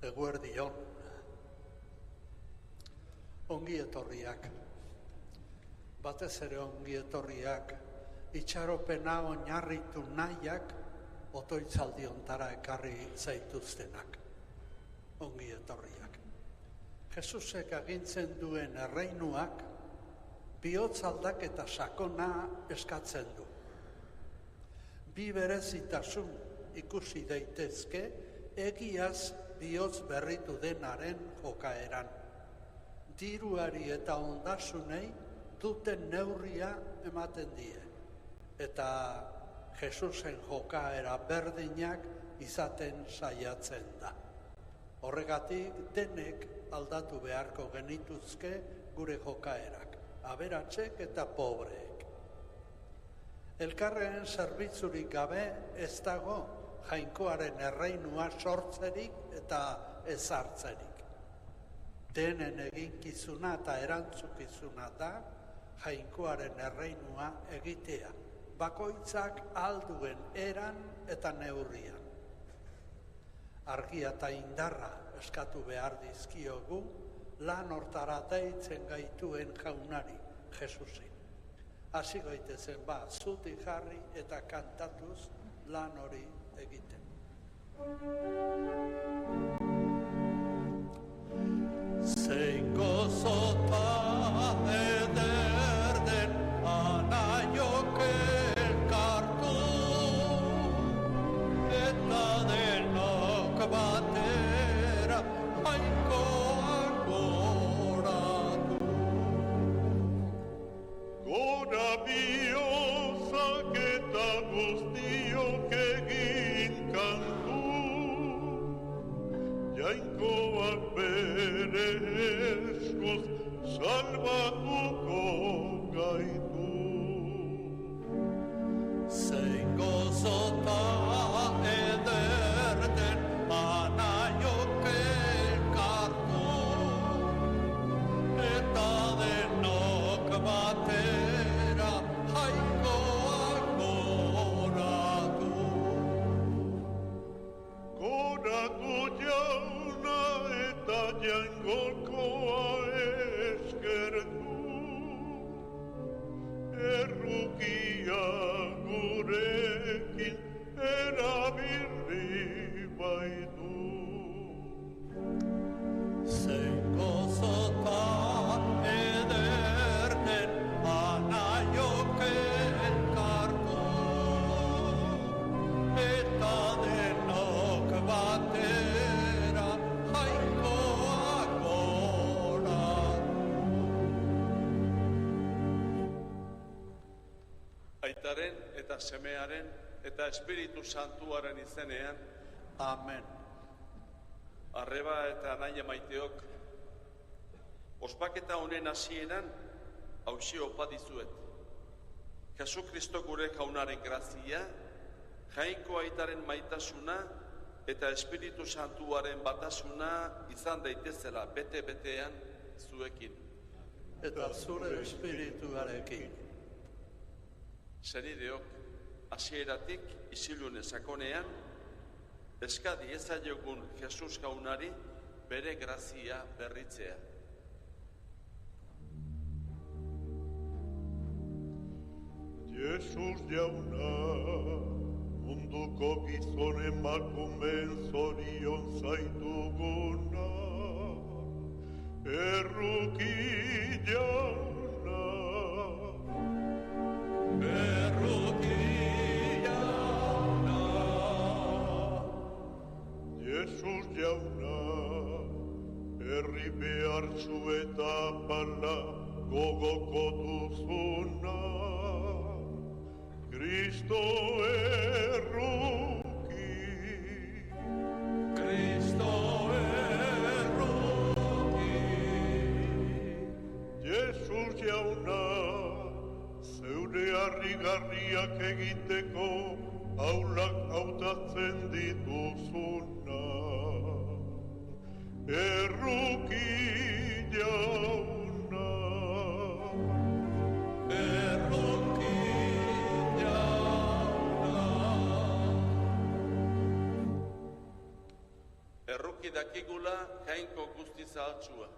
Eguerdion. Ongi etorriak. Batez ere ongi etorriak, itxaropena oinarritu nahiak, otoitzaldi ontara ekarri zaituztenak. Ongi etorriak. Jesusek agintzen duen erreinuak, bihotz aldaketa sakona eskatzen du. Bi berezitasun ikusi daitezke, egiaz bihotz berritu denaren jokaeran. Diruari eta ondasunei duten neurria ematen die. Eta Jesusen jokaera berdinak izaten saiatzen da. Horregatik denek aldatu beharko genituzke gure jokaerak, aberatsek eta pobreek. Elkarren zerbitzurik gabe ez dago jainkoaren erreinua sortzerik eta ezartzerik. Denen eginkizuna eta erantzukizuna da jainkoaren erreinua egitea, bakoitzak alduen eran eta neurrian. Argia eta indarra eskatu behar dizkiogu lan hortara deitzen gaituen jaunari, Jesusi. Hasi gaitezen zutik jarri eta kantatuz lan hori egiten. Zein gozota eder den anaiok elkartu, eta denok batera jainkoak goratu. Gora biozak eta guztiok egin kantu, jainkoak bere eskoz salbatuko gaitu. Zein gozota eder den anaiok elkartu, eta denok batera jainkoak goratu. Goratu jauna eta jaingokoa eskertu, errukia gurekin erabirri baitu. Zein gozota eder den anaiok elkartu, eta denok batera jainkoak goratu. Aitaren eta semearen eta Espiritu Santuaren izenean, Amen. arreba eta anaia maiteok, ospaketa honen hasieran hauxe opa dizuet. Jesu Kristo gure jaunaren grazia, jainko aitaren maitasuna eta Espiritu Santuaren batasuna izan daitezela bete-betean zuekin. Eta zure espirituarekin. Senideok, hasieratik isilune sakonean, eskadi ezaiogun Jesus jaunari bere grazia berritzea. Jesus jauna, munduko gizon emakumeen zorion zaituguna, erruki jauna. Erruki jauna. Jesus jauna, herri behartzu eta pala gogoko duzuna, Kristo erruki. Kristo erruki. Jesus jauna, zeure harrigarriak egiteko aulak hautatzen dituzuna. Erruki jauna. Erruki jauna. Erruki daki dakigula Jainko guzti zahaltsua,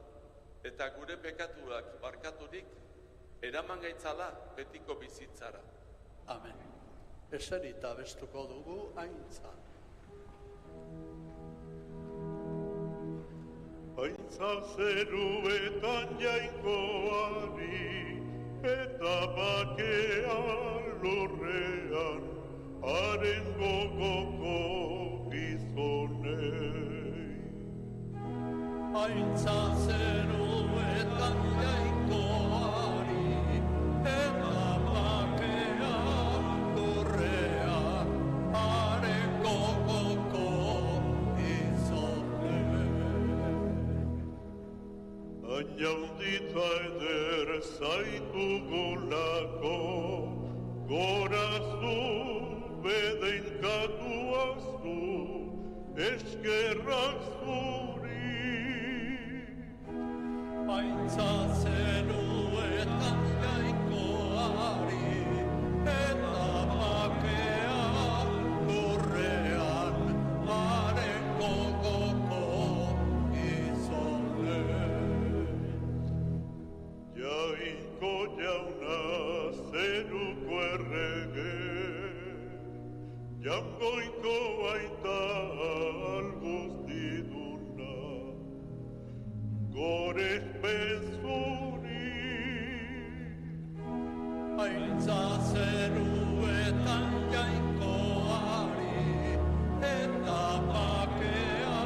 eta gure pekatuak barkaturik, eraman gaitzala betiko bizitzara. Amen. Eserita bestuko dugu Aintza. Aintza zeruetan Jainkoari, eta bakea lurrean, haren gogoko gizonei. Aintza zeruetan Jainkoari, eta bakea lurrean, haren gogoko gizonei. Jaunditza eder zaitugulako, gorazu, bedeinkatuaztu, eskerrak zuri. Aintza zeruetan Jainkoari, eta bakea lurrean, haren gogoko gizonei. Jainko jauna zeruko errege, jangoiko aita alguztiduna, gorespen zuri. Aintza zeruetan Jainkoari, eta bakea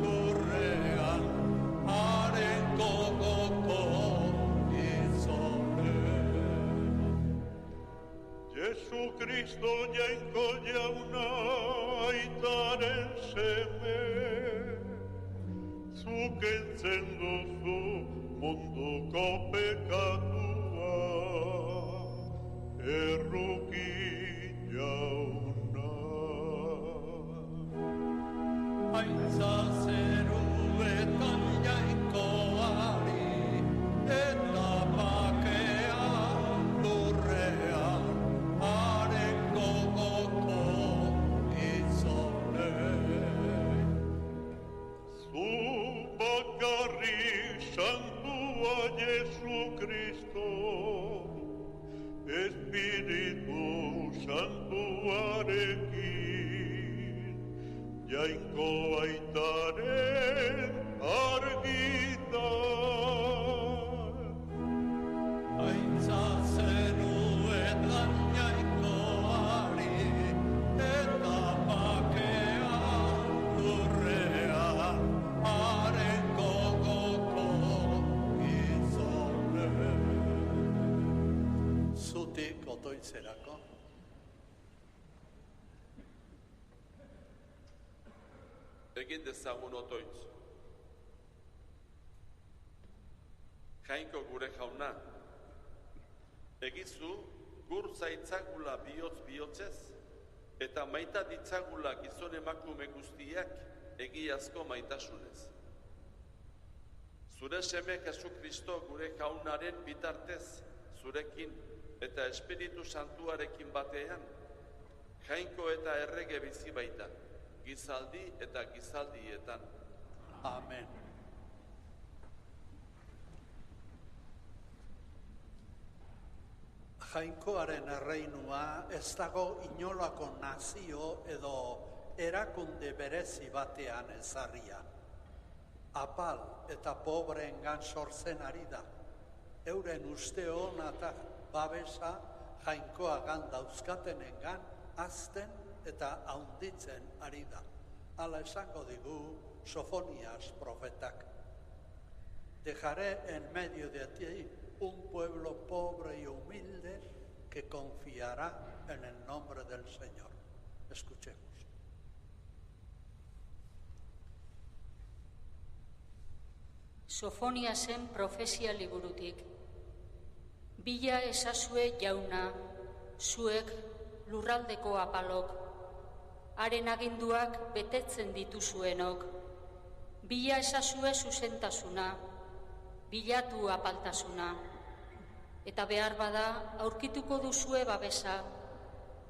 lurrean, haren gogoko gizonei. Jesu Kristo Jainko jauna aitaren seme, zuk entzen duzu munduko pekatua, erruki jauna. Aintza zeruetan Jainkoari, eta bakea lurrean, haren gogoko gizonei. Zu bakarrik santua Jesu Kristo, Espiritu Santuarekin, Jainko aitaren argitan. Aintza zeruetan Jainkoari, eta bakea lurrean, haren gogoko gizonei. Zutik otoitzerako. Egin dezagun otoitz. Jainko gure jauna, egizu gur zaitzagula bihotz-bihotzez, eta maita ditzagula gizon emakume guztiak egiazko maitasunez. Zure seme Jesu Kristo gure jaunaren bitartez, zurekin eta Espiritu Santuarekin batean, Jainko eta errege bizi baita, gizaldi eta gizaldietan. Amen. Jainkoaren erreinua ez dago inolako nazio edo erakunde berezi batean ezarria. Apal eta pobreengan sortzen ari da. Euren uste ona eta babesa Jainkoagan dauzkatenengan hazten eta haunditzen ari da. Hala esango digu Sofonias profetak. Dejaré en medio de ti un pueblo pobre y humilde que confiará en el nombre del Señor. Escuchemos. Sofoniasen profesia liburutik. Bila esazue jauna, zuek lurraldeko apalok, haren aginduak betetzen dituzuenok. Bila esazue zuzentasuna, bilatu apaltasuna, eta behar bada aurkituko duzue babesa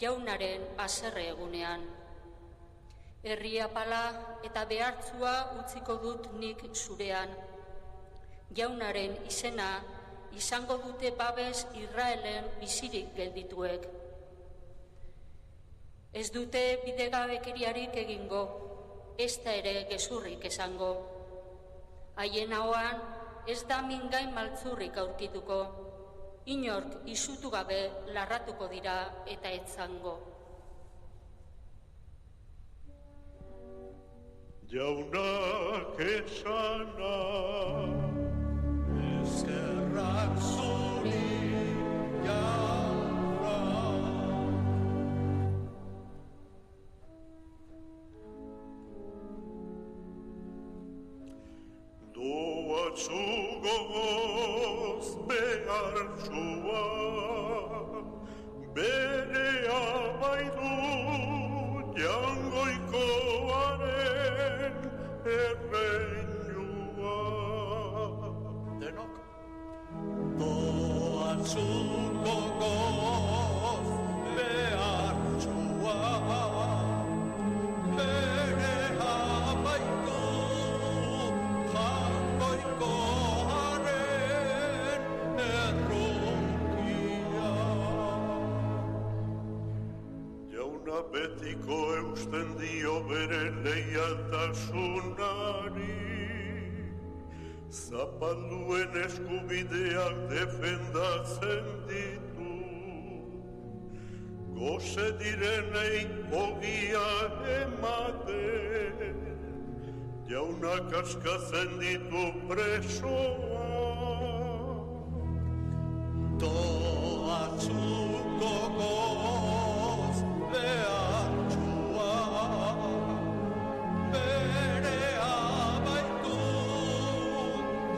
jaunaren haserre egunean. Herri apala eta behartzua utziko dut nik zurean. Jaunaren izena izango dute babes Israelen bizirik geldituek. Ez dute bidegabekeriarik egingo, ez da ere gezurrik esango. Haien ahoan ez da mingain maltzurrik aurkituko, inork izutu gabe larratuko dira eta etzango. Jaunak esana, Eskerrak zuri, jauna. doatzu gogoz behartsua, bere abaidu jangoikoaren erreinua. Denok. Doatzu gogoz behartsua, bere abaitu jangoikoaren errokia. Jauna betiko eusten dio bere leialtasunari, zapalduen eskubideak defendatzen ditu. Goze direnei ogia ematen, jaunak askatzen ditu presoa. Doatzu gogoz behartsua, bere abaitu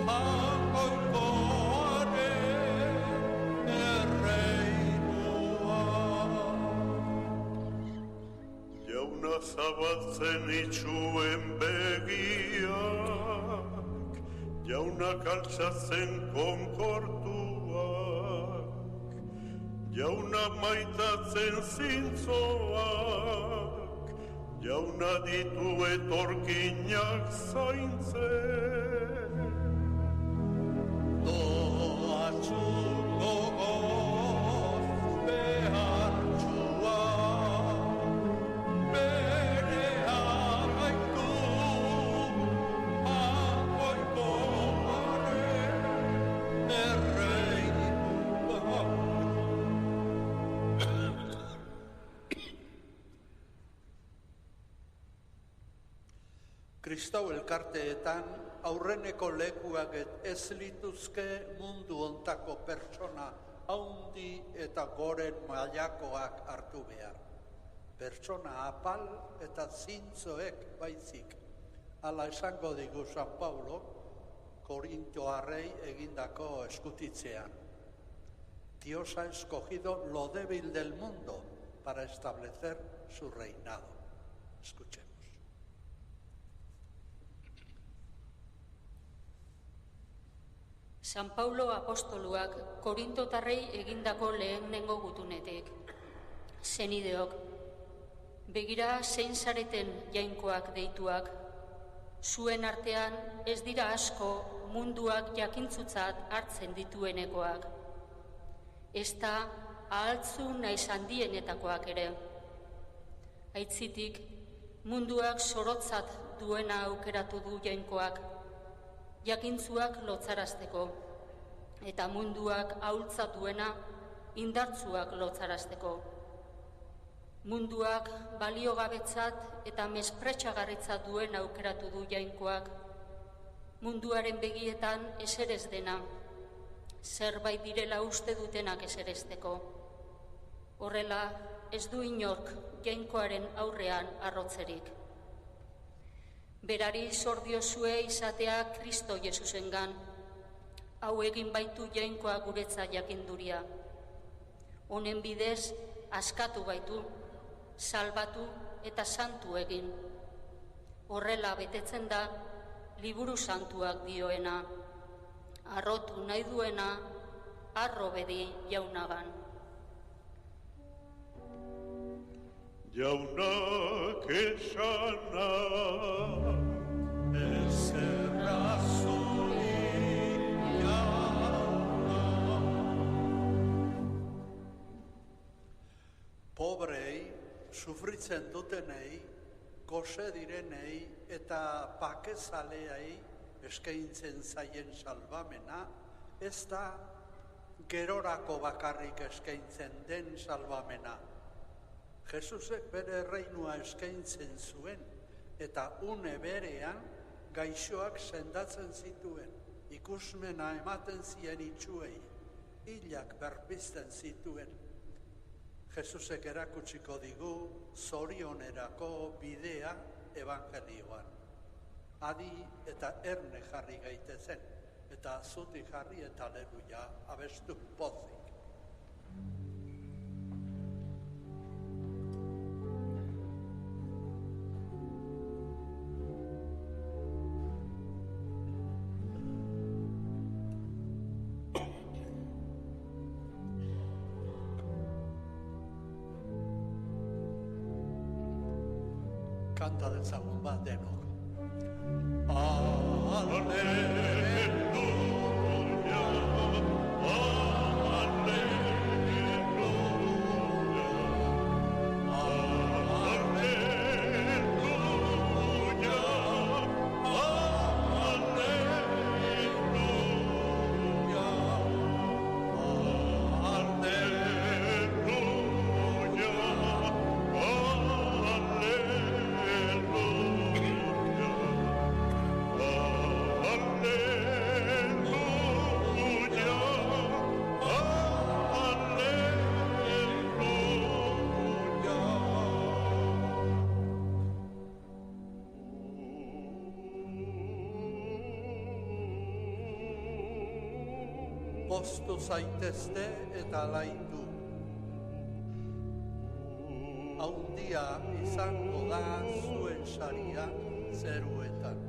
jangoikoaren erreinua. Jauna zabaltzen itxuen begiak, jaunak altxatzen konkortuak, jauna maitatzen zintzoak, jauna ditu etorkinak zaintzen. Doatzu gogoz behartsua, bere abaitu jangoikoaren erreinua. Kristau elkarteetan aurreneko lekuak ez lituzke mundu ontako pertsona haundi eta goren mailakoak hartu behar. Pertsona apal eta zintzoek baizik. Hala esango digu San Paulo, Korintoarrei egindako eskutitzean. Dios ha escogido lo débil del mundo para establecer su reinado. Escuchemos. San Paulo apostoluak Korintotarrei egindako lehenengo gutunetik. Senideok, begira zein zareten jainkoak deituak, zuen artean ez dira asko munduak jakintzutzat hartzen dituenekoak. Ez da ahaltzu naiz handienetakoak ere. Aitzitik, munduak sorotzat duena aukeratu du jainkoak, jakintzuak lotzarazteko, eta munduak ahultzat duena indartzuak lotzarazteko. Munduak baliogabetzat eta mespretxagarritzat duen aukeratu du jainkoak, munduaren begietan eserez dena, zerbait direla uste dutenak eserezteko. Horrela, ez du inork jainkoaren aurrean arrotzerik. Berari zor diozue izatea Kristo Jesusengan, hau egin baitu jainkoa guretza jakinduria. Honen bidez, askatu gaitu, salbatu eta santu egin. Horrela betetzen da, liburu santuak dioena, arrotu nahi duena, arro bedi jaunagan. jaunak esana. Ezerra zuri jauna. Pobrei, sufritzen dutenei, gose direnei eta bakezaleai eskaintzen zaien salbamena, ez da gerorako bakarrik eskaintzen den salbamena. Jesusek bere erreinua eskaintzen zuen, eta une berean gaixoak sendatzen zituen, ikusmena ematen zien itsuei, hilak berpizten zituen. Jesusek erakutsiko digu zorionerako bidea evangelioan. Adi eta erne jarri gaitezen, eta zutik jarri eta aleluia abestu pozik. Kanta dezagun bat denok. Poztu zaitezte eta laitu. Haundia izango da zuen saria zeruetan.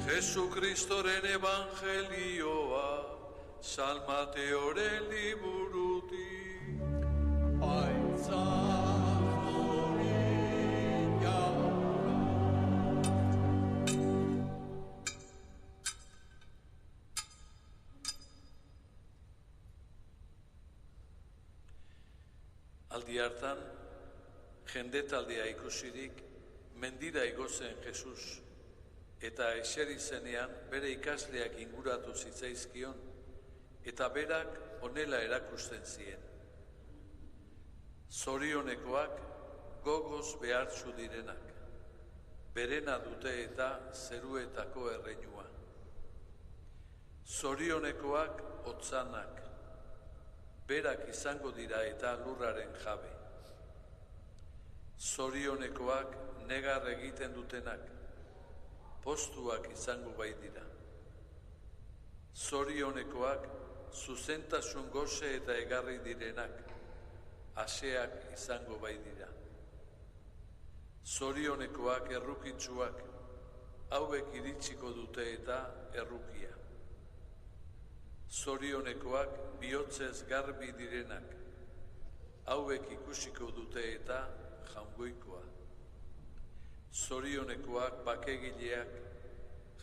Jesucristoren evangelioa, San Mateoren liburutik. Aitza zuri jauna. Aldi hartan, jendetaldea ikusirik, mendira igozen Jesus, eta eseri zenean bere ikasleak inguratu zitzaizkion, eta berak honela erakusten zien. Zorionekoak gogoz behartzu direnak, berena dute eta zeruetako erreinua. Zorionekoak hotzanak, berak izango dira eta lurraren jabe. Zorionekoak negar egiten dutenak, postuak izango bai dira. Zorionekoak zuzentasun goze eta egarri direnak, aseak izango bai dira. Zorionekoak errukitsuak, hauek iritsiko dute eta errukia. Zorionekoak bihotzez garbi direnak, hauek ikusiko dute eta jaungoikoa. Zorionekoak bakegileak,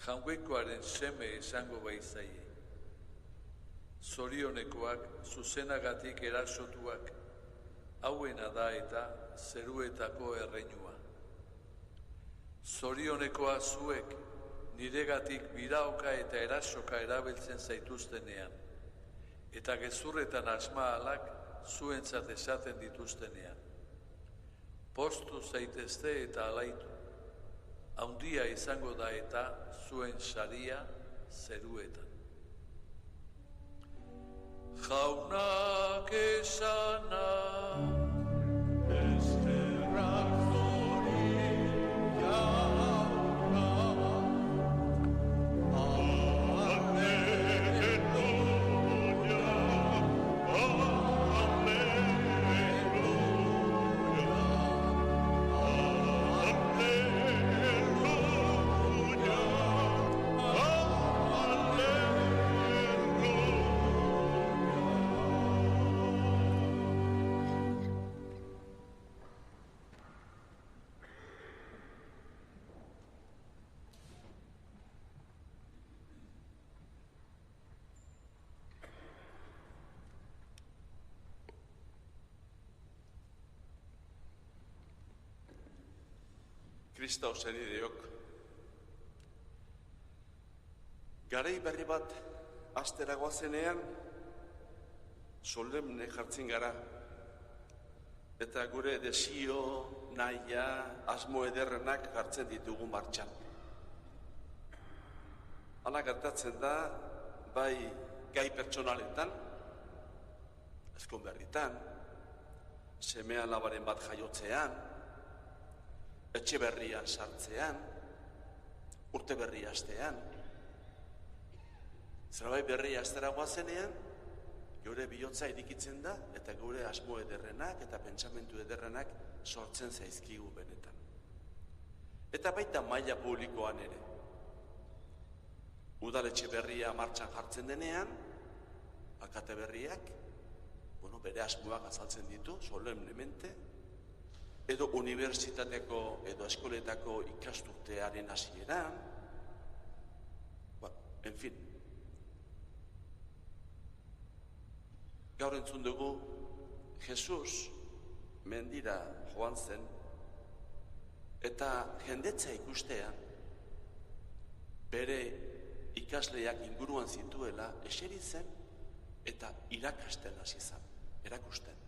jaungoikoaren seme esango baizaie. Zorionekoak zuzenagatik erasotuak, hauena da eta zeruetako erreinua. Zorionekoa zuek, niregatik biraoka eta erasoka erabiltzen zaituztenean, eta gezurretan asmahalak zuentzat esaten dituztenean. Postu zaitezte eta alaitu. handia izango da eta zuen saria zeruetan. Jaunak esana, Eskerrak zuri jauna, Alleluia, Kristau senideok, garai berri bat astera goazenean solemne jartzen gara eta gure desio, nahia, asmo ederrenak jartzen ditugu martxan. Hala gertatzen da, bai gai pertsonaletan, ezkonberritan, seme alabaren bat jaiotzean, etxe berrian sartzean, urte berria hastean. Zerbait berria hastera goazenean, gure bihotza irikitzen da, eta gure asmo ederrenak eta pentsamentu ederrenak sortzen zaizkigu benetan. Eta baita maila publikoan ere. Udaletxe berria martxan jartzen denean, alkate berriak, bere asmoak azaltzen ditu, solemnemente, edo unibertsitateko edo eskoletako ikasturtearen hasieran, en fin. Gaur entzun dugu, Jesus mendira joan zen, eta jendetza ikustean, bere ikasleak inguruan zituela, eseri zen, eta irakasten hasi zen, erakusten,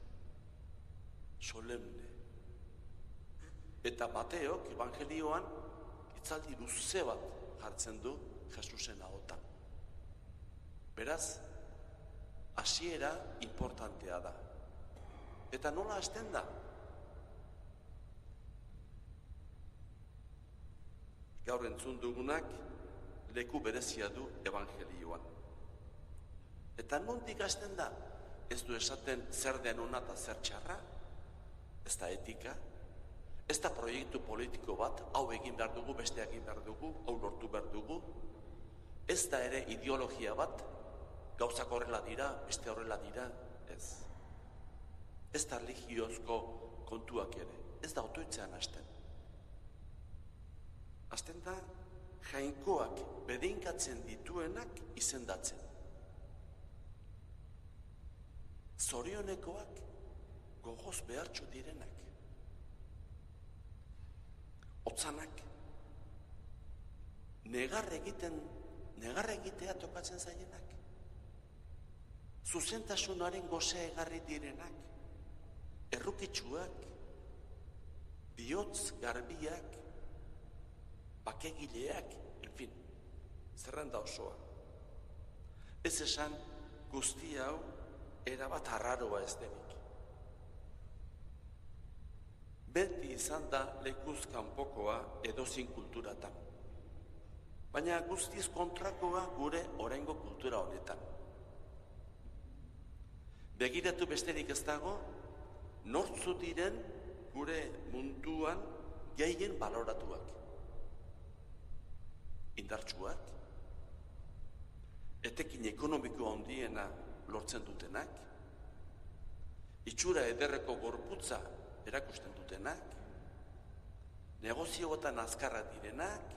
solemne. Eta Mateok, evangelioan, hitzaldi luze bat jartzen du Jesusen ahotan. Beraz, hasiera importantea da. Eta nola hasten da? Gaur entzun dugunak leku berezia du evangelioan. Eta nondik hasten da? Ez du esaten zer den ona eta zer txarra? Ez da etika? Ez da proiektu politiko bat, hau egin behar dugu, beste egin behar dugu, hau lortu behar dugu. Ez da ere ideologia bat, gauzak horrela dira, beste horrela dira, ez. Ez da religiozko kontuak ere, ez da otoitzean hasten. Hasten da, jainkoak bedeinkatzen dituenak izendatzen. Zorionekoak gogoz behartxo direnak. Otzanak, negar egitea tokatzen zaienak. Zuzentasunaren gozea egarri direnak, errukitsuak, bihotz garbiak, bakegileak, en fin, zerrenda osoa. Ez esan guzti hau erabat arraroa ez denik. Beti izan da lekuz kanpokoa edozein kulturatan. Baina guztiz kontrakoa gure oraingo kultura honetan. Begiratu besterik ez dago, nortzu diren gure munduan gehien baloratuak. Indartsuak, etekin ekonomiko handiena lortzen dutenak, itxura ederreko gorputza erakusten dutenak, negozioetan azkarra direnak,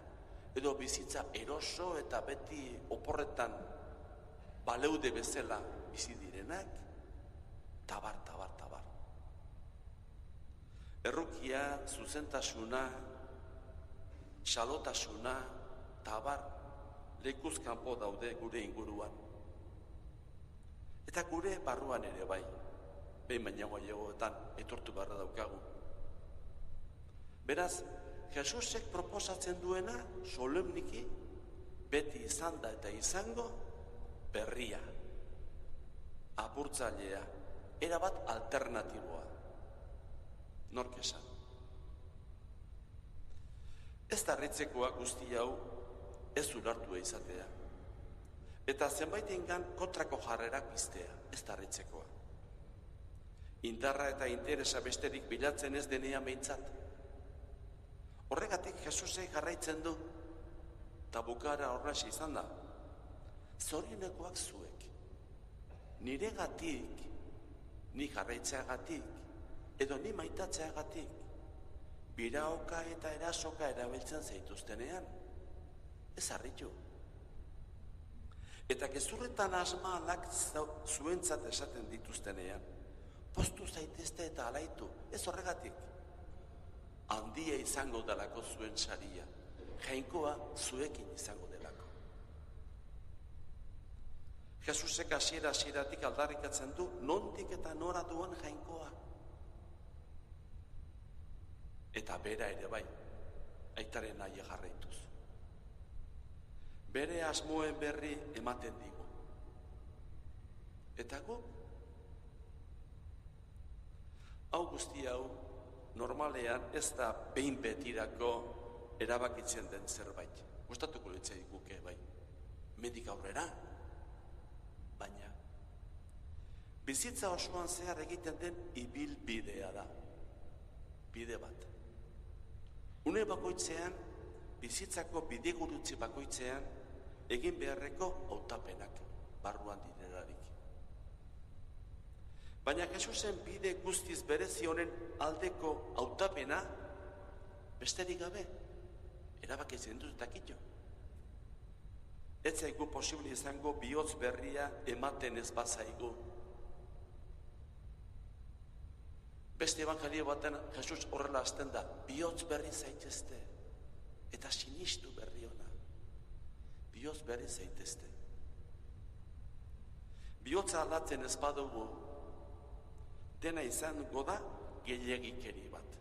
edo bizitza eroso eta beti oporretan baleude bezala bizi direnak, tabar. Errukia, zuzentasuna, xalotasuna, tabar, lekuz kanpo daude gure inguruan. Eta gure barruan ere bai. Behin bainago etortu beharra daukagu. Beraz, Jesusek proposatzen duena solemniki beti izan da eta izango berria, apurtzailea, erabat alternatiboa. Nork esan? Ez da harritzekoa guzti hau ez ulertua izatea. Eta zenbaitengan kontrako jarrerak piztea, ez da harritzekoa. Indarra eta interesa besterik bilatzen ez denean behintzat. Horregatik Jesusek jarraitzen du, eta bukara horrela izan da. Zorionekoak zuek, niregatik, ni jarraitzeagatik, edo ni maitatzeagatik, biraoka eta erasoka erabiltzen zaituztenean, ez harritu. Eta gezurretan asmaalak zuentzat esaten dituztenean, poztu zaitezte eta alaitu, ez horregatik. Handia izango delako zuen saria, jainkoa zuekin izango delako. Jesusek hasieratik aldarrikatzen du, nondik eta nora duen jainkoa. Eta bera ere bai, aitaren nahi jarraituz. Bere asmoen berri ematen digu. Eta gu? Hau guzti hau, normalean ez da behin betirako erabakitzen den zerbait. Gustatuko litzai guke bai. Medik aurrera. Baina bizitza osoan zehar egiten den ibilbidea da. Bide bat. Une bakoitzean, bizitzako bidegurutze bakoitzean, egin beharreko hautapenak barruan direlarik. Baina Jesusen bide guztiz berezi honen aldeko hautapena, besterik gabe, erabakitzen dut dakito. Ez zaigu posible izango bihotz berria ematen ez bazaigu. Beste evangelio baten Jesus horrela hasten da, bihotz berri zaitezte, eta sinistu berri ona. Bihotz berri zaitezte. Bihotza aldatzen ez badugu, dena izango da gehiegikeri bat.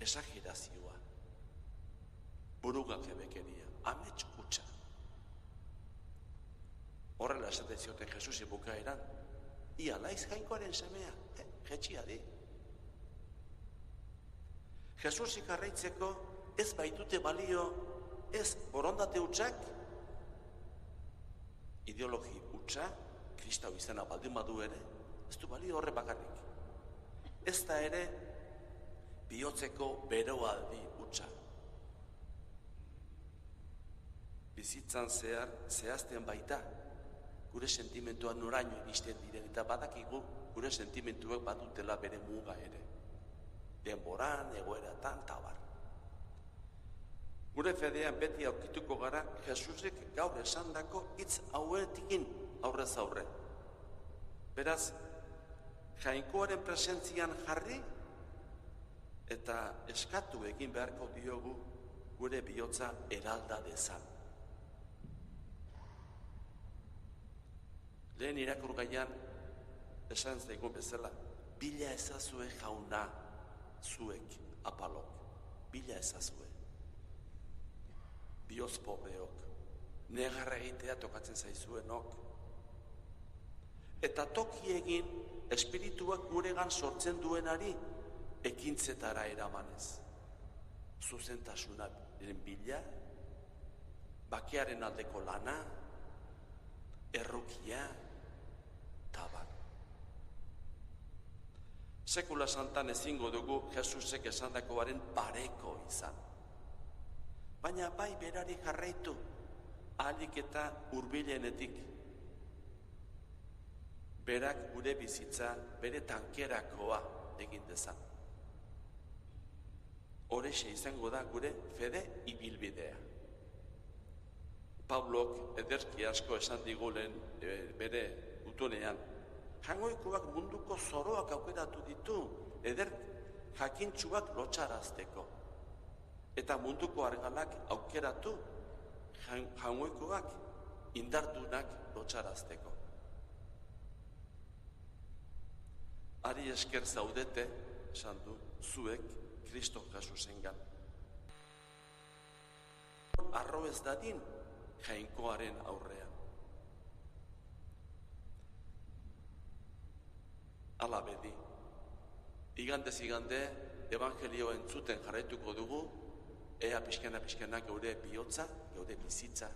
Esagerazioa. Burugabekeria. Amets hutsa. Horrela esaten zioten Jesusi bukaeran, ia laiz jainkoaren semea, jetxia di. Jesusi jarraitzeko ez baitute balio, ez borondate hutsak, ideologi hutsa, kristau izena baldin badu ere, ez du balio horre bakarrik. Ez da ere bihotzeko beroaldi hutsa. Bizitzan zehazten baita, gure sentimentuak noraino iristen diren, eta badakigu gure sentimentuak badutela bere muga ere. Denboran, egoeratan, tabar. Gure fedean beti aurkituko gara, Jesusek gaur esandako hitz hauetikin aurrez aurre. Beraz, jainkoaren presentzian jarri eta eskatu egin beharko diogu gure bihotza eralda dezan. Lehen irakurgaian esan zaigu bezala, bila ezazue jauna zuek apalok, bila ezazue. Bihotz pobreok, negarra egitea tokatzen zaizuenok. Eta toki egin espirituak guregan sortzen duenari ekintzetara eramanez. Zuzentasunaren bila, bakearen aldeko lana, errukia, tabar. Sekula santan ezingo dugu Jesusek esandakoaren pareko izan. Baina bai berari jarraitu, ahalik eta hurbilenetik. Berak gure bizitza, bere tankerakoa egin dezan. Horexe izango da gure fede ibilbidea. Pablok ederki asko esan digulen bere utunean, jangoikoak munduko zoroak aukeratu ditu, eder jakintsuak lotxarazteko. Eta munduko argalak aukeratu, jangoikoak indardunak lotxarazteko. Ari esker zaudete, esan du, zuek, Kristo Jesusengan. Arro ez dadin jainkoaren aurrean. Hala bedi, igandez igande evangelio entzuten jarraituko dugu, ea pixkana geure bihotza, geure bizitza,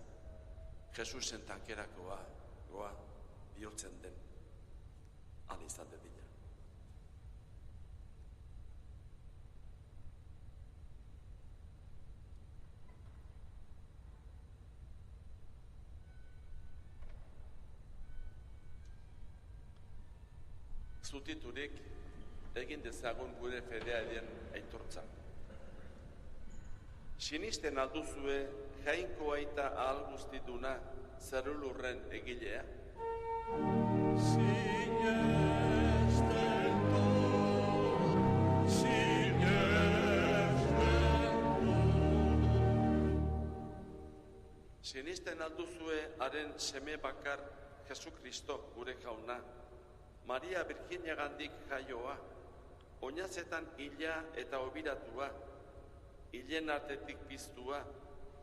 Jesusen tankerakoa bihurtzen den. Hala izan dedila. Zutiturik egin dezagun gure fedearen aitortza. Sinisten alduzue jainko aita ahal guztiduna zerulurren egilea? Sinisten alduzue haren seme bakar Jesu Kristo gure jauna, Maria Virginiagandik jaioa, oinazetan hila eta obiratua, hilen artetik piztua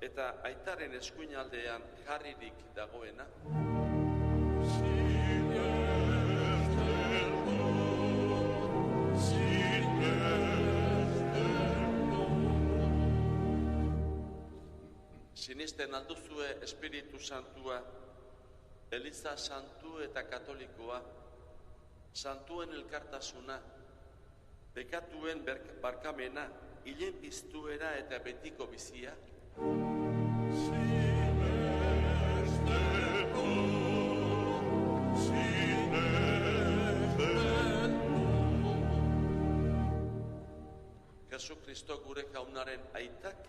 eta aitaren eskuinaldean jarririk dagoena. Sinisten alduzue Espiritu Santua, Eliza Santu eta Katolikoa, Santuen elkartasuna, bekatuen barkamena, hilen piztuera eta betiko bizia. Jesu Kristo gure jaunaren aitak,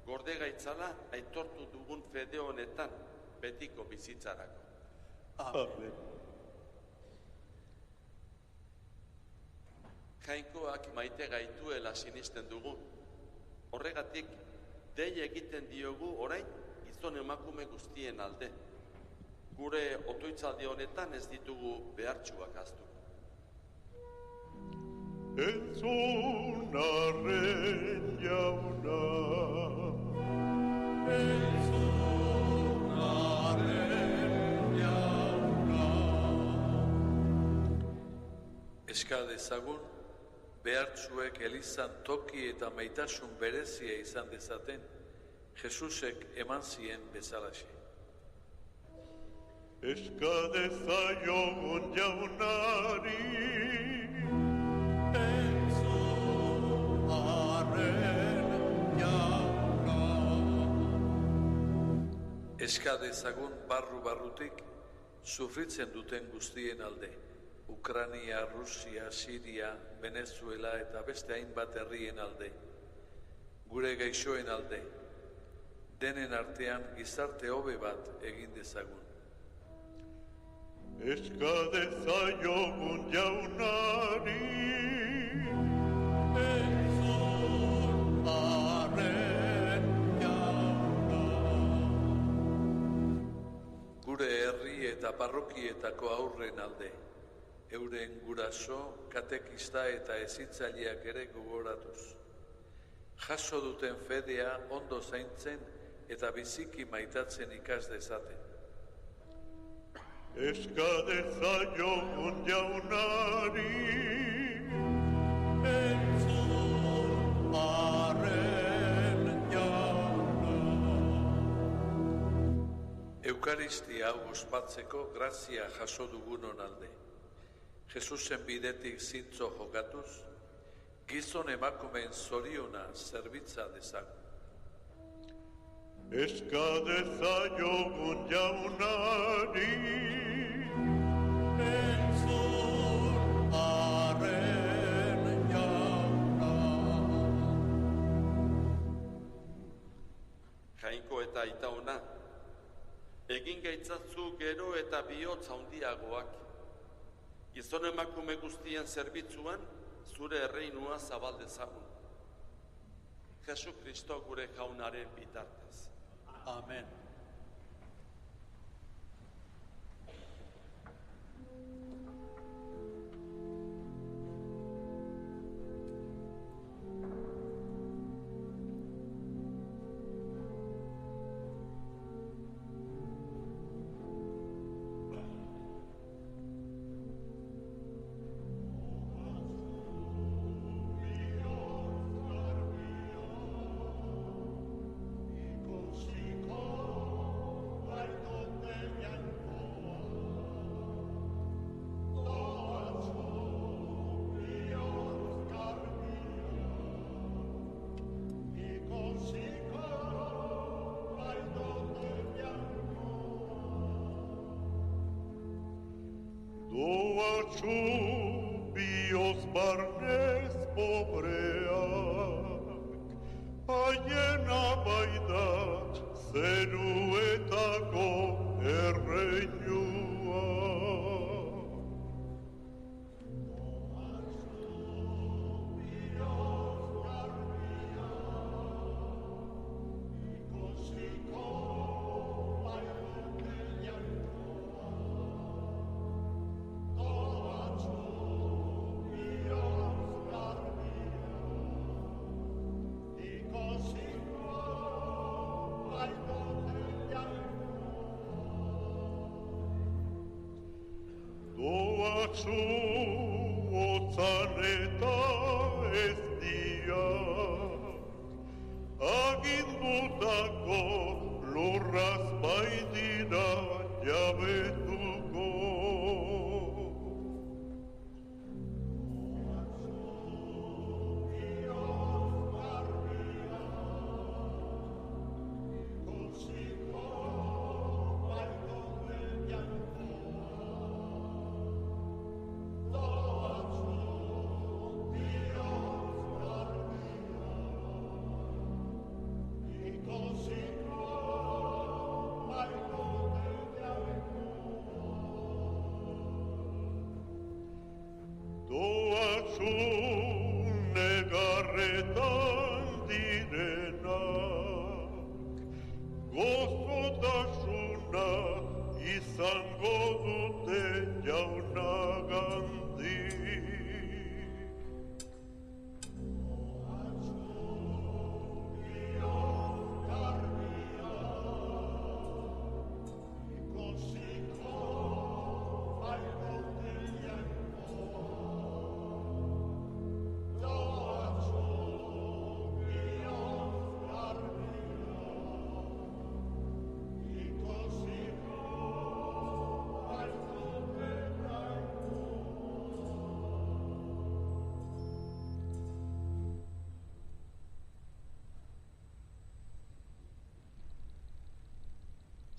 gorde gaitzala aitortu dugun fede honetan betiko bizitzarako. Amen. Jainkoak maite gaituela sinisten dugu. Horregatik, dei egiten diogu orain gizon emakume guztien alde. Gure otoitzaldi honetan ez ditugu behartsuak ahaztu. Entzunarren jauna, Eska dezagun, behartzuek Elizan toki eta maitasun berezia izan dezaten, Jesusek eman zien bezalaxe. eska dezaiogun jaunari, Eska dezagun barru-barrutik sufritzen duten guztien alde, Ukrania, Rusia, Siria, Venezuela eta beste hainbat herrien alde, gure gaixoen alde, denen artean gizarte hobe bat egin dezagun. eska dezaiogun jaunari, Gure herri eta parrokietako aurren alde, euren guraso, katekista eta hezitzaileak ere gogoratuz. Jaso duten fedea ondo zaintzen eta biziki maitatzen ikas dezaten. eska dezaiogun jaunari, Eukaristia hau ospatzeko grazia jaso dugunon alde. Jesusen bidetik zintzo jokatuz, gizon emakumeen zoriona zerbitza dezagun. eska dezaiogun jaunari, Jainko eta aita ona, egin gaitzatzu gero eta bihotz handiagoak. Gizon emakume guztien zerbitzuan, zure erreinua zabaldezagun. Jesu Kristo gure jaunaren bitartez. Amen. Doatxu bioz barnez pobreak, haiena baida zeruetako erreinua. Doatxu otzan eta ez diak, agindutako lurraz baitira jabetuko. Doatxu negarretan direnak, gozotasuna izango dute jaunagandik.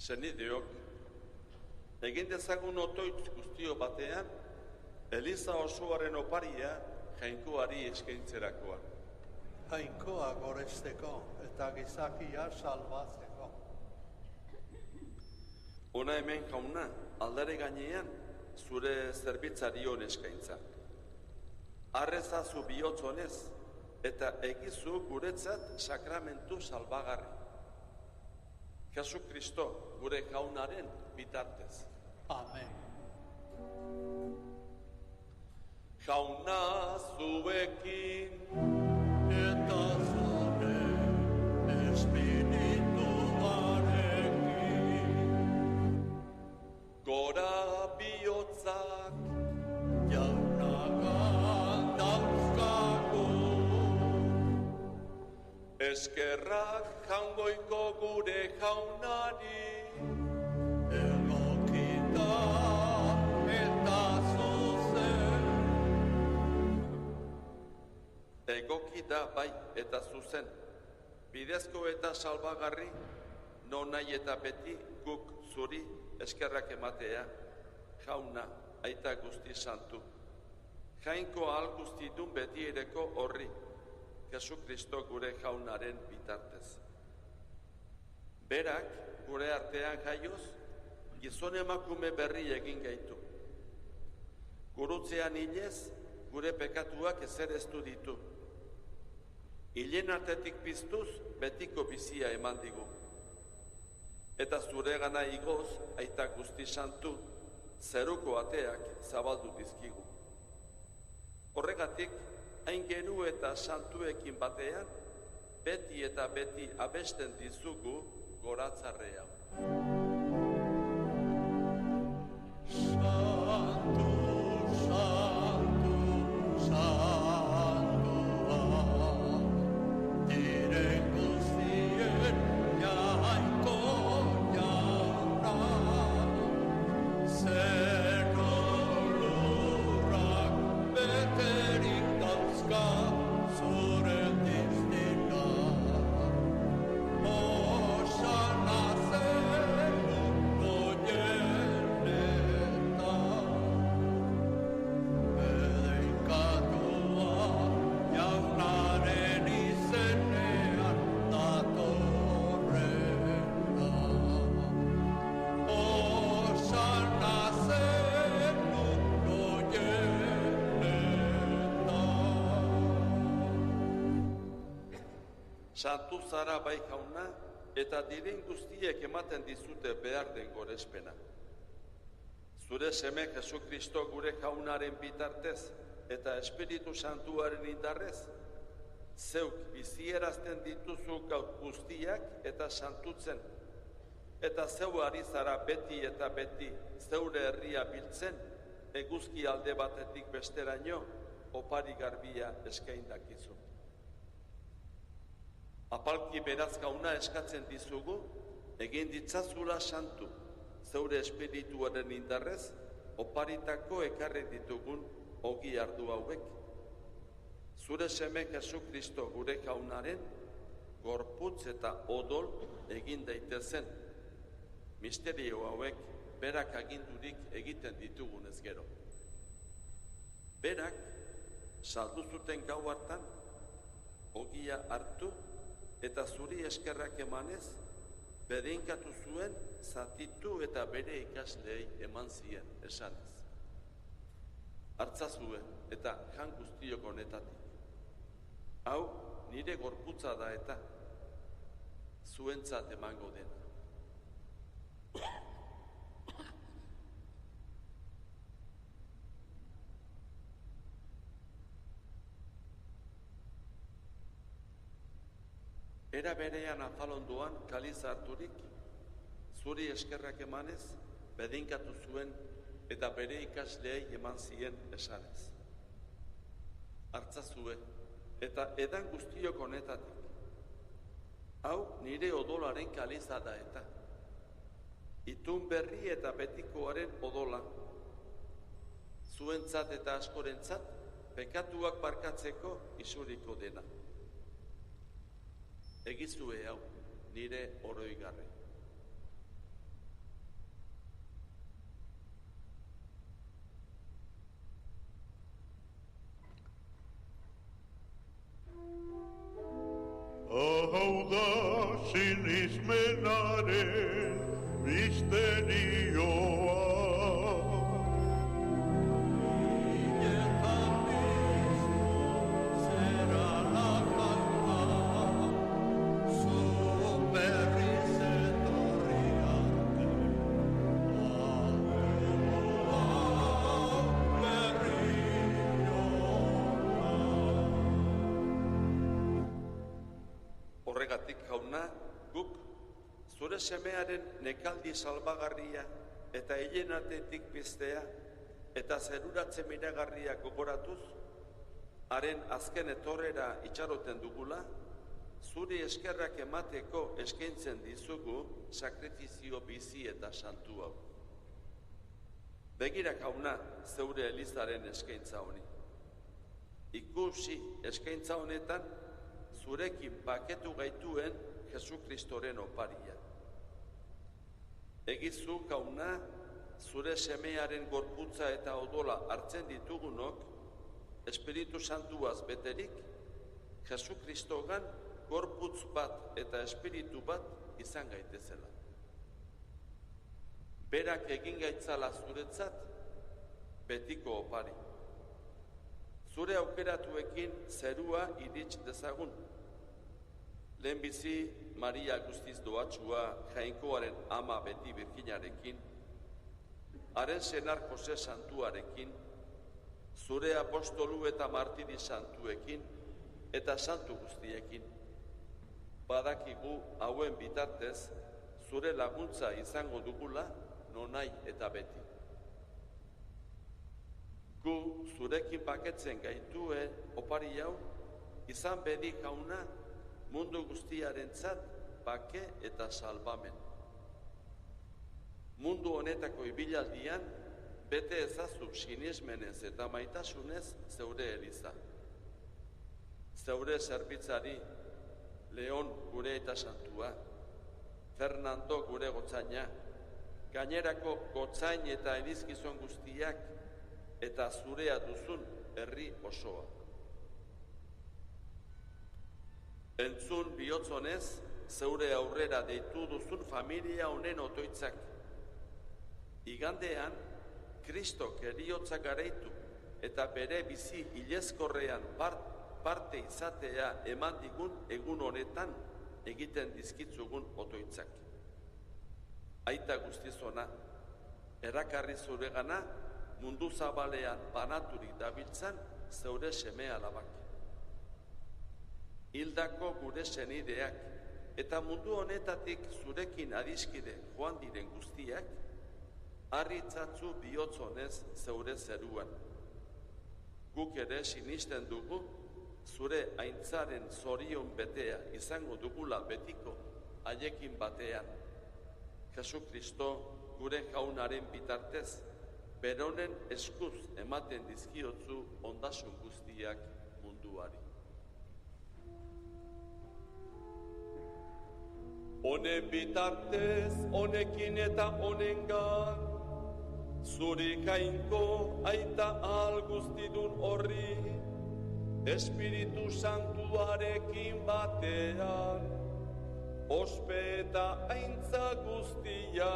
Senideok, egin dezagun otoitz guztio batean, Eliza osoaren oparia jainkoari eskaintzerakoan. Jainkoa goresteko eta gizakia salbatzeko. Ona hemen jauna, aldare gainean, zure zerbitzarion eskaintza. Arrezazu bihotzonez eta egizu guretzat sakramentu salbagarri. Jesu Kristo, gure jaunaren bitartez. Amen. Jauna zuekin, Eta zure espirituarekin, gora bihotzak, jaunagan dauzkagu, eskerrak jaungoiko gure jaunari, egokita eta zuzen. egoki da bai eta zuzen, bidezko eta salbagarri, non nahi eta beti guk zuri eskerrak ematea, jauna, aita guzti santu. Jainko ahal guztidun beti ereko horri, Jesu Kristo gure jaunaren bitartez. Berak, gure artean jaioz, gizon emakume berri egin gaitu. Gurutzean hilez, gure pekatuak ezereztu ditu. Hilen artetik piztuz, betiko bizia eman digu. Eta zure gana igoz, aita guzti santu, zeruko ateak zabaldu dizkigu. Horregatik, hain geru eta santuekin batean, beti eta beti abesten dizugu goratzarrea. Santu, santu, santua, diren guztien jainko jauna, zero lurrak beterik dauzka zure diztina. Osana zen Santu zara bai jauna, eta diren guztiek ematen dizute behar den gorespena. Zure seme Jesukristo gure jaunaren bitartez eta Espiritu Santuaren indarrez, zeuk bizierazten dituzu guztiak eta santutzen, eta zeu ari zara beti eta beti zeure herria biltzen, eguzki alde batetik besteraino, opari garbia eskain dakizu. Apalki beraz gauna eskatzen dizugu, egin ditzazula santu, zeure espirituaren indarrez, oparitako ekarri ditugun ogi ardu hauek. Zure seme Jesukristo gure jaunaren, gorputz eta odol egin daitezen. Misterio hauek berak agindurik egiten ditugunez gero. Berak, saldu zuten gau hartan, ogia hartu eta zuri eskerrak emanez, bedeinkatu zuen, zatitu eta bere ikasleei eman zien esanez. Hartzazue eta jan guztiok honetatik. Hau nire gorputza da eta zuentzat emango dena. Era berean afalondoan kaliz harturik, zuri eskerrak emanez, bedeinkatu zuen eta bere ikasleei eman zien esanez. Hartzazue eta edan guztiok honetatik. Hau nire odolaren kaliza da eta. Itun berri eta betikoaren odola. Zuentzat eta askorentzat, pekatuak barkatzeko isuriko dena. Egizue hau, nire oroigarri. Hau da sinismenaren misterioa. Horregatik jauna, guk zure semearen nekaldi salbagarria eta hilenatetik piztea eta zeruratze miragarria gogoratuz, haren azken etorrera itxaroten dugula, zuri eskerrak emateko eskaintzen dizugu sakrifizio bizi eta santu hau. Begira jauna zeure elizaren eskaintza honi. Ikusi eskaintza honetan, zurekin baketu gaituen Jesukristoren oparia. Egizu jauna, zure semearen gorputza eta odola hartzen ditugunok, Espiritu Santuaz beterik, Jesukristogan gorputz bat eta espiritu bat izan gaitezela. Berak egin gaitzala zuretzat, betiko opari. Zure aukeratuekin zerua irits dezagun. Lehenbizi Maria guztiz doatsua Jainkoaren ama beti birginarekin, haren senar Jose santuarekin, zure apostolu eta martiri santuekin eta santu guztiekin. Badakigu hauen bitartez zure laguntza izango dugula nonai eta beti. Gu zurekin baketzen gaitue opari hau, izan bedi jauna mundu guztiarentzat bake eta salbamen. Mundu honetako ibilaldian bete ezazu sinismenez eta maitasunez zeure eliza. Zeure zerbitzari Leon gure eta santua, Fernando gure gotzaina, gainerako gotzain eta elizgizon guztiak eta zurea duzun herri osoa. Entzun bihotzonez, zeure aurrera deitu duzun familia honen otoitzak. Igandean, Kristok heriotzak garaitu eta bere bizi hilezkorrean parte izatea eman digun egun honetan egiten dizkitzugun otoitzak. Aita guztizona, erakarri zuregana mundu zabalean banaturik dabiltzan zeure seme alabak. Hildako gure senideak eta mundu honetatik zurekin adiskide joan diren guztiak, harritzatzu bihotzonez zeure zeruan. Guk ere sinisten dugu, zure aintzaren zorion betea izango dugula betiko haiekin batean. Jesu Kristo gure jaunaren bitartez, beronen eskuz ematen dizkiotzu ondasun guztiak munduari. Honen bitartez, honekin eta honengan, zuri jainko aita ahal guztidun horri, Espiritu Santuarekin batean, ospe eta aintza guztia,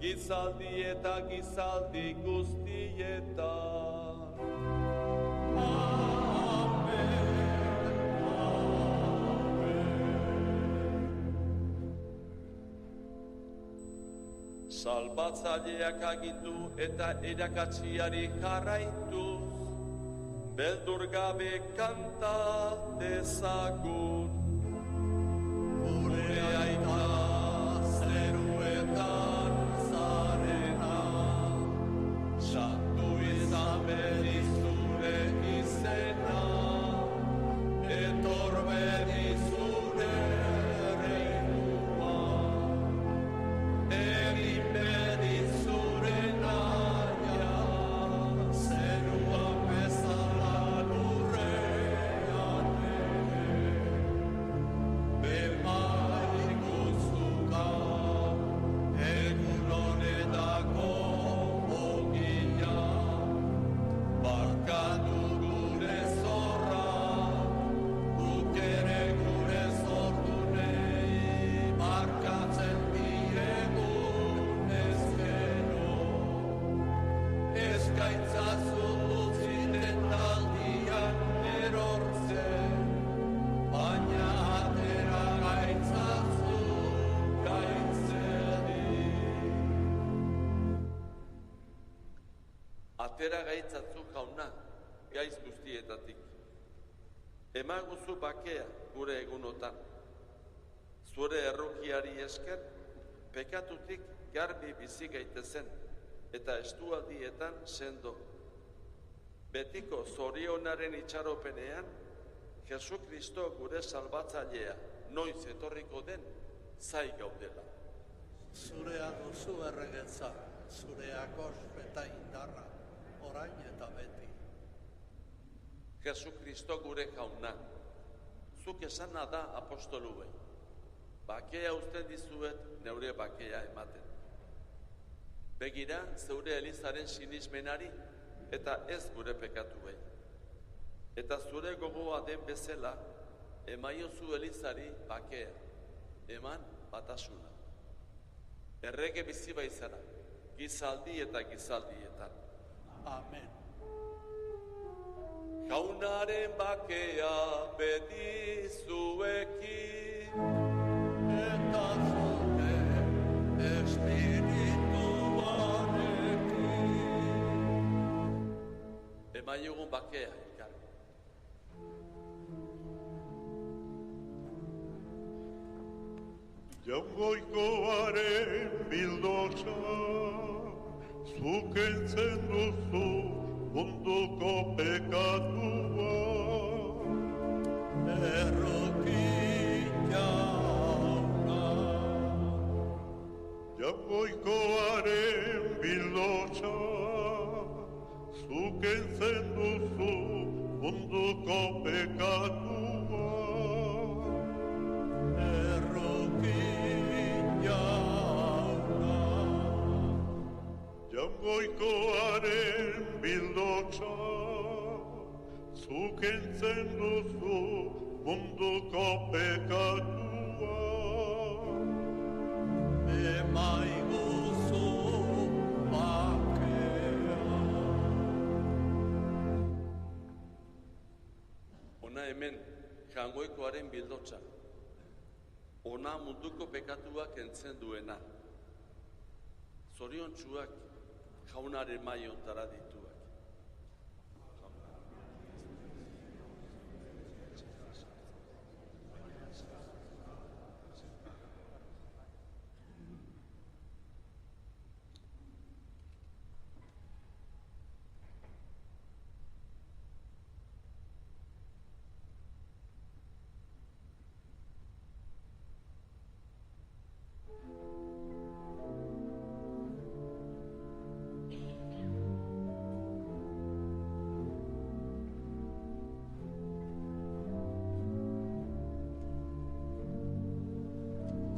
gizaldi eta gizaldi guztietan. Salbatzaileak agindu eta erakatziari jarraituz, beldur gabe kanta dezagun. Gure aita zeruetan zarena, santu izan bedi zure izena, etor bedi zure reinua, egin bedi zure naia, zeruan bezala lurrean ere, bemai guztuka, egun honetako ogia, barkatu gure zorra, guk ere gure zortunei, barkatzen diegun ezkero, eskaitzazu dutziten taldian erortzen, baina atera gaitzazu gaitzedi. Atera gaitzatzu jauna, gaiz guztietatik. Emaguzu bakea gure egunotan. Zure errukiari esker, pekatutik garbi bizi gaitezen, eta estualdietan sendo. Betiko zorionaren itxaropenean, Jesu Kristo gure salbatzailea noiz etorriko den zai gaudela. Zurea duzu erregetza, zureak ospe eta indarra, orain eta beti. Jesu Kristo gure jauna, zuk esana da apostoluei. Bakea uzten dizuet neure bakea ematen. Begira zeure elizaren sinismenari eta ez gure pekatuei. Eta zure gogoa den bezala, emaiozu elizari bakea, eman batasuna. Errege bizi baizara, gizaldi eta gizaldietan. Amen. Jaunaren bakea beti zuekin, Eta zure espirituarekin. emaiogun bakea elkar. Jaungoikoaren bildosa, zuk entzen duzu munduko pekatua. Errokin jauna, Jaungoikoaren bildosa, zuk entzen duzu munduko pekatua. errokin jauna, Jaungoikoaren bildotsa, zuk entzen duzu munduko pekatua. emaiguzu bakea. hemen jangoikoaren bildotsa, ona munduko pekatua kentzen duena. Zoriontsuak jaunaren maiontara dituak.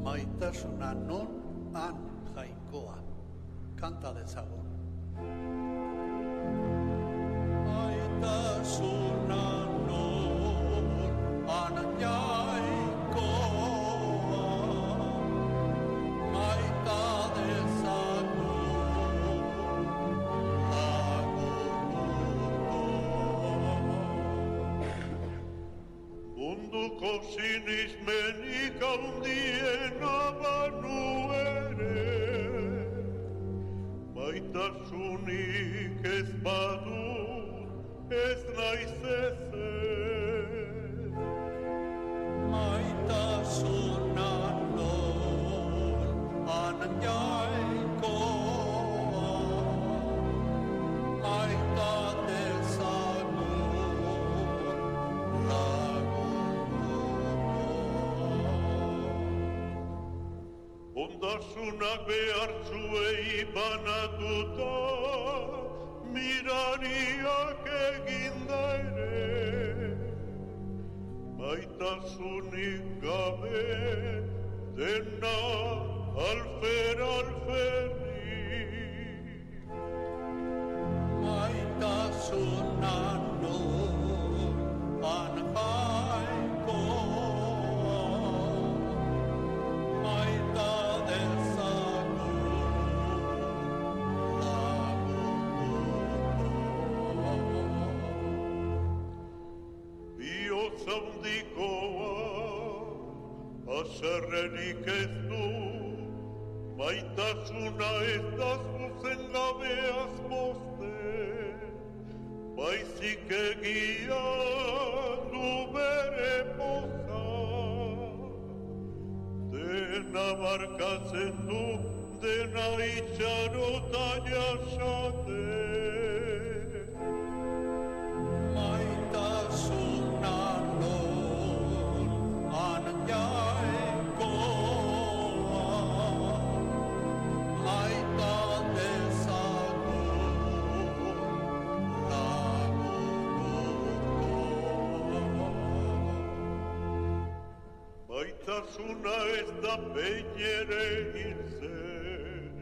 Maitasuna non han jainkoa, kanta dezagun. Maitasuna non han jainkoa, maita dezagun lagunduko. Munduko sinismenik handiena banu ere, maitasunik ez badut ez naiz ezer. Maitasuna non han jainkoa, maita dezagun Ondasunak behartzuei banatuta, mirariak eginda ere, maitasunik gabe dena alfer alferri. Maitasuna non han jainkoa, maita dezagun lagunduko. Bihotz handikoa, haserrerik ez du, maitasuna ez da zuzen gabeaz mozten, baizik egia du bere poza. Dena barkatzen du, dena itxarota jasaten. Maitasuna non han jainkoa, maita dezagun lagunduko. Maitasuna ez da behin ere hil zen,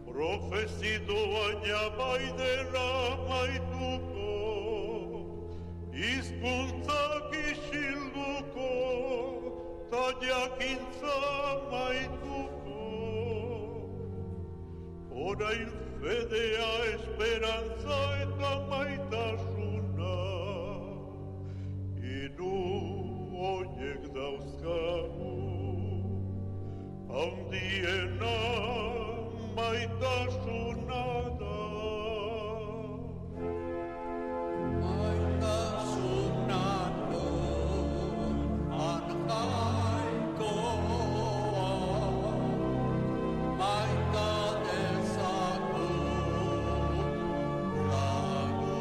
profezito baina bai dela maituko, hizkuntzak isilduko, ta jakintza maituko. Orain fedea, esperantza eta maitasuna, hiru horiek dauzkagu, handiena maitasuna da. Maitasuna non han jainkoa, maita dezagun lagunduko.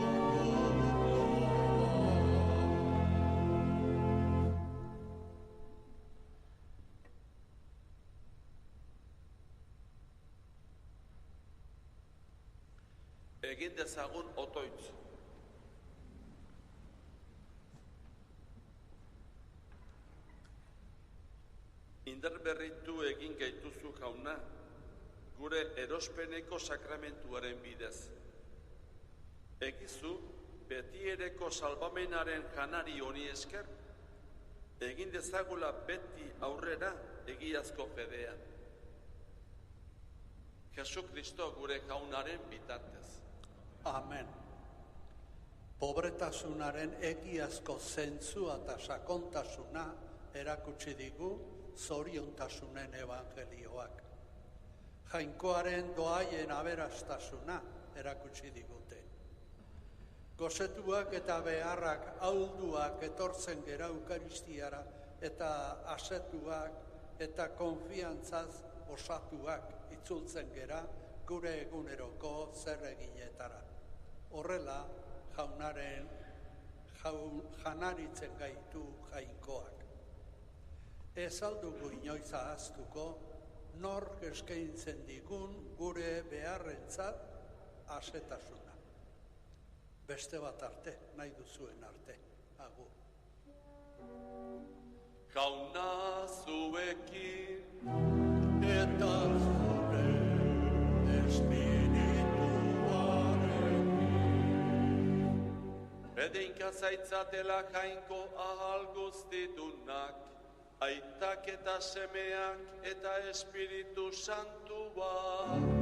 Egin dezagun otoitz. Indarberritu egin gaituzu jauna, gure erospeneko sakramentuaren bidez. Egizu, betiereko salbamenaren janari honi esker, egin dezagula beti aurrera egiazko fedea. Jesu Kristo gure jaunaren bitartez. Amen. Pobretasunaren egiazko zentzua eta sakontasuna erakutsi digu zoriontasunen evangelioak. Jainkoaren doaien aberastasuna erakutsi digute. Gozetuak eta beharrak ahulduak etortzen gera Eukaristiara eta asetuak eta konfiantzaz osatuak itzultzen gera gure eguneroko zerreginetara. Horrela, janaritzen gaitu jainkoak. Ez aldugu inoiz ahaztuko, nork eskaintzen digun gure beharrentzat asetasuna. Beste bat arte, nahi duzuen arte. Agur. Jauna zuekin Eta zure espirituarekin. Edeinka zaitzatela jainko ahal guztitunak, aitak eta semeak eta Espiritu Santuak.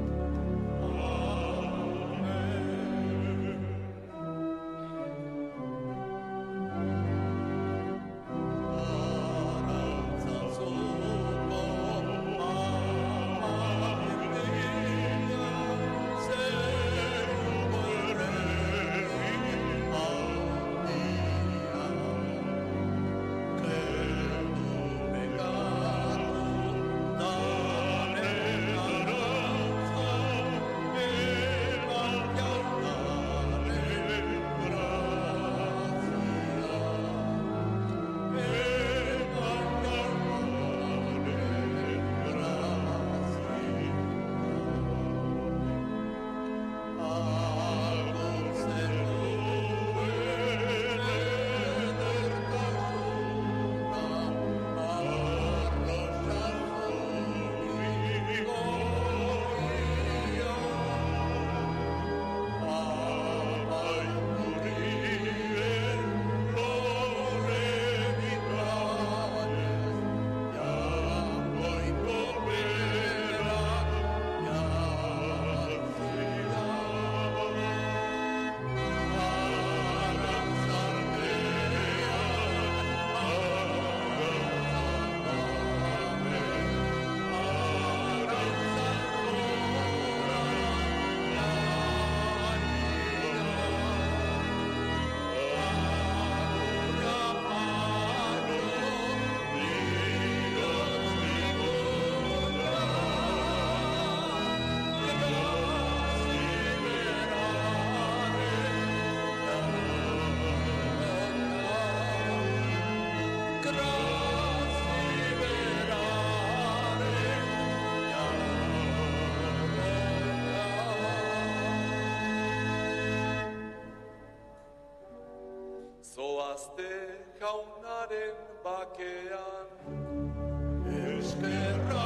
Zoazte jaunaren bakean, Eskerra